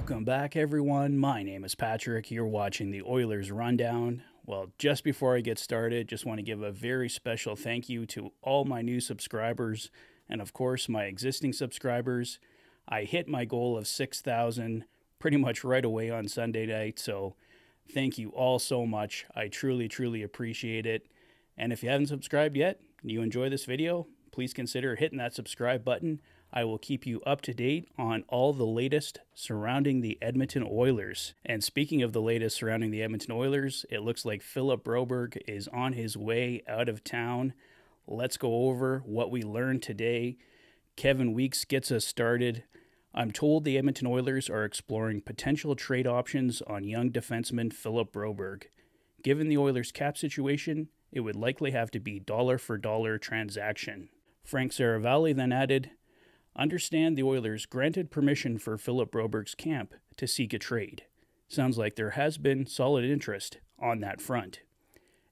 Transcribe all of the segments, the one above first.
Welcome back, everyone. My name is Patrick. You're watching the Oilers Rundown. Well, just before I get started, just want to give a very special thank you to all my new subscribers and, of course, my existing subscribers. I hit my goal of 6,000 pretty much right away on Sunday night, so thank you all so much. I truly appreciate it. And if you haven't subscribed yet and you enjoy this video, please consider hitting that subscribe button. I will keep you up to date on all the latest surrounding the Edmonton Oilers. And speaking of the latest surrounding the Edmonton Oilers, it looks like Philip Broberg is on his way out of town. Let's go over what we learned today. Kevin Weeks gets us started. I'm told the Edmonton Oilers are exploring potential trade options on young defenseman Philip Broberg. Given the Oilers' cap situation, it would likely have to be dollar-for-dollar transaction. Frank Saravalli then added, "Understand the Oilers granted permission for Philip Broberg's camp to seek a trade. Sounds like there has been solid interest on that front.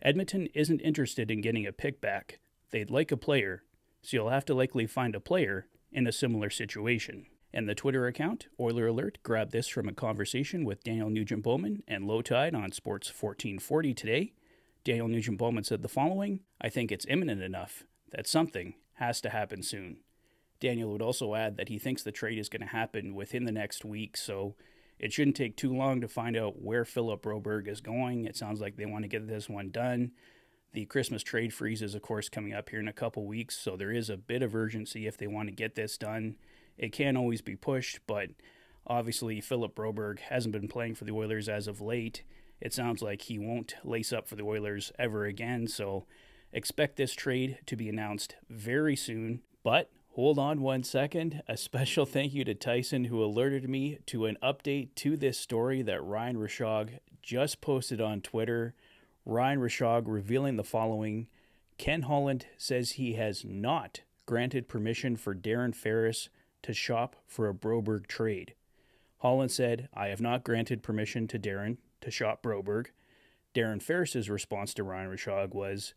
Edmonton isn't interested in getting a pick back. They'd like a player, so you'll have to likely find a player in a similar situation." And the Twitter account, Oiler Alert, grabbed this from a conversation with Daniel Nugent-Bowman and Low Tide on Sports 1440 today. Daniel Nugent-Bowman said the following, "I think it's imminent enough that something has to happen soon." Daniel would also add that he thinks the trade is going to happen within the next week, so it shouldn't take too long to find out where Philip Broberg is going. It sounds like they want to get this one done. The Christmas trade freeze is, of course, coming up here in a couple weeks, so there is a bit of urgency if they want to get this done. It can always be pushed, but obviously Philip Broberg hasn't been playing for the Oilers as of late. It sounds like he won't lace up for the Oilers ever again, so expect this trade to be announced very soon. But hold on one second. A special thank you to Tyson, who alerted me to an update to this story that Ryan Rishaug just posted on Twitter. Ryan Rishaug revealing the following: Ken Holland says he has not granted permission for Darren Ferris to shop for a Broberg trade. Holland said, "I have not granted permission to Darren to shop Broberg." Darren Ferris's response to Ryan Rishaug was,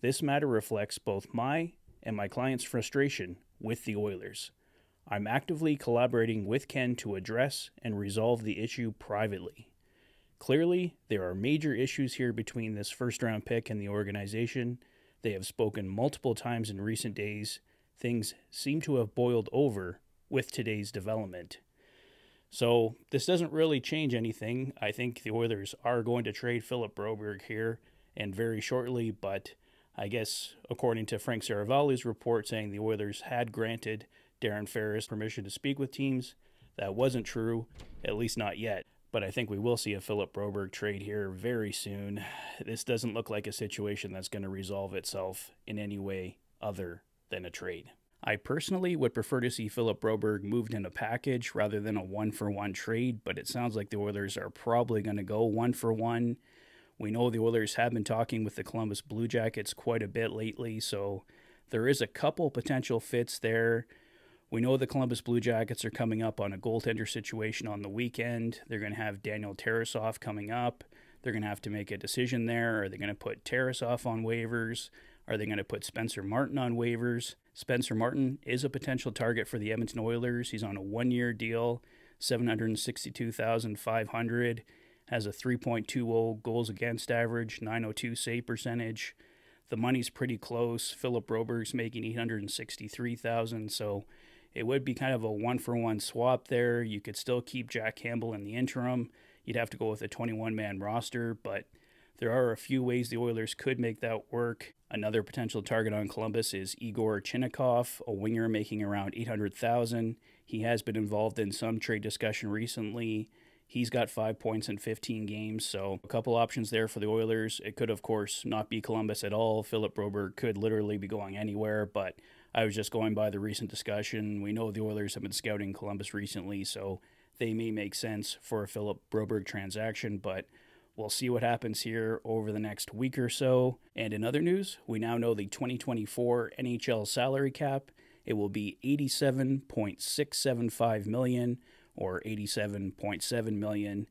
"This matter reflects both my and my client's frustration with the Oilers. I'm actively collaborating with Ken to address and resolve the issue privately. Clearly, there are major issues here between this first-round pick and the organization. They have spoken multiple times in recent days. Things seem to have boiled over with today's development." So this doesn't really change anything. I think the Oilers are going to trade Philip Broberg here and very shortly, but I guess according to Frank Saravalli's report saying the Oilers had granted Darren Ferris permission to speak with teams, that wasn't true, at least not yet. But I think we will see a Philip Broberg trade here very soon. This doesn't look like a situation that's going to resolve itself in any way other than a trade. I personally would prefer to see Philip Broberg moved in a package rather than a one-for-one trade, but it sounds like the Oilers are probably going to go one-for-one. We know the Oilers have been talking with the Columbus Blue Jackets quite a bit lately, so there is a couple potential fits there. We know the Columbus Blue Jackets are coming up on a goaltender situation on the weekend. They're going to have Daniel Tarasoff coming up. They're going to have to make a decision there. Are they going to put Tarasoff on waivers? Are they going to put Spencer Martin on waivers? Spencer Martin is a potential target for the Edmonton Oilers. He's on a one-year deal, $762,500, has a 3.20 goals against average, .902 save percentage. The money's pretty close. Philip Broberg's making $863,000, so it would be kind of a one-for-one swap there. You could still keep Jack Campbell in the interim. You'd have to go with a 21-man roster, but there are a few ways the Oilers could make that work. Another potential target on Columbus is Igor Chinnikov, a winger making around $800,000. He has been involved in some trade discussion recently. He's got 5 points in 15 games, so a couple options there for the Oilers. It could, of course, not be Columbus at all. Philip Broberg could literally be going anywhere, but I was just going by the recent discussion. We know the Oilers have been scouting Columbus recently, so they may make sense for a Philip Broberg transaction, but we'll see what happens here over the next week or so. And in other news, we now know the 2024 NHL salary cap. It will be $87.675 million or $87.7 million.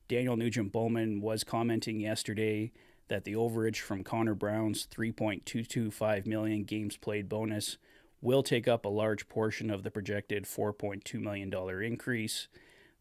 Daniel Nugent-Bowman was commenting yesterday that the overage from Connor Brown's $3.225 million games played bonus will take up a large portion of the projected $4.2 million increase.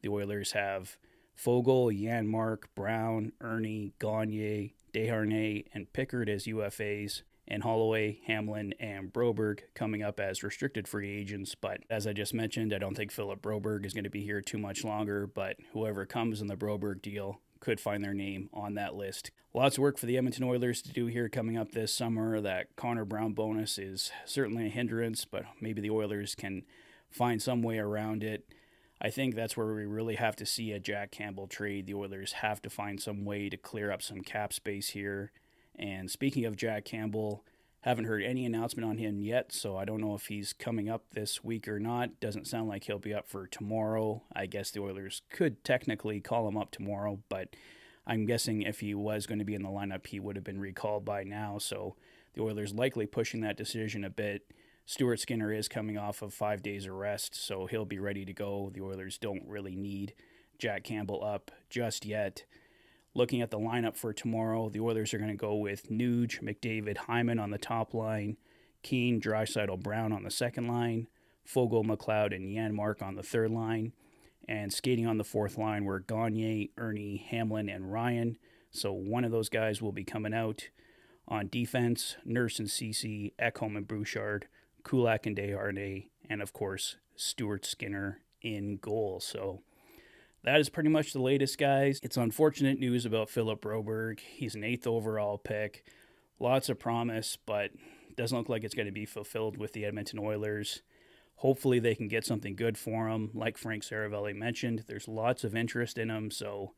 The The Oilers have Fogle, Janmark, Brown, Ernie, Gagne, Desharnais, and Pickard as UFAs, and Holloway, Hamlin, and Broberg coming up as restricted free agents. But as I just mentioned, I don't think Philip Broberg is going to be here too much longer, but whoever comes in the Broberg deal could find their name on that list. Lots of work for the Edmonton Oilers to do here coming up this summer. That Connor Brown bonus is certainly a hindrance, but maybe the Oilers can find some way around it. I think that's where we really have to see a Jack Campbell trade. The Oilers have to find some way to clear up some cap space here. And speaking of Jack Campbell, haven't heard any announcement on him yet, so I don't know if he's coming up this week or not. Doesn't sound like he'll be up for tomorrow. I guess the Oilers could technically call him up tomorrow, but I'm guessing if he was going to be in the lineup, he would have been recalled by now, so the Oilers likely pushing that decision a bit. Stuart Skinner is coming off of 5 days of rest, so he'll be ready to go. The Oilers don't really need Jack Campbell up just yet. Looking at the lineup for tomorrow, the Oilers are going to go with Nuge, McDavid, Hyman on the top line, Keane, Draisaitl, Brown on the second line, Fogle, McLeod, and Janmark on the third line. And skating on the fourth line were Gagne, Ernie, Hamlin, and Ryan. So one of those guys will be coming out. On defense, Nurse and Ceci, Ekholm and Bouchard, Kulak and Desharnais, and of course, Stuart Skinner in goal. So that is pretty much the latest, guys. It's unfortunate news about Philip Broberg. He's an 8th overall pick. Lots of promise, but doesn't look like it's going to be fulfilled with the Edmonton Oilers. Hopefully they can get something good for him. Like Frank Saravelli mentioned, there's lots of interest in him, so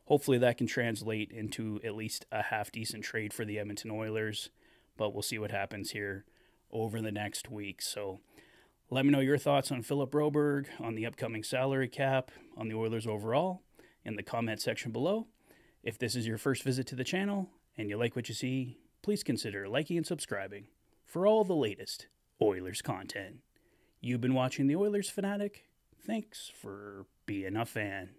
hopefully that can translate into at least a half-decent trade for the Edmonton Oilers. But we'll see what happens here over the next week. So let me know your thoughts on Philip Broberg, on the upcoming salary cap, on the Oilers overall, in the comment section below. If this is your first visit to the channel and you like what you see, please consider liking and subscribing for all the latest Oilers content. You've been watching the Oilers Fanatic. Thanks for being a fan.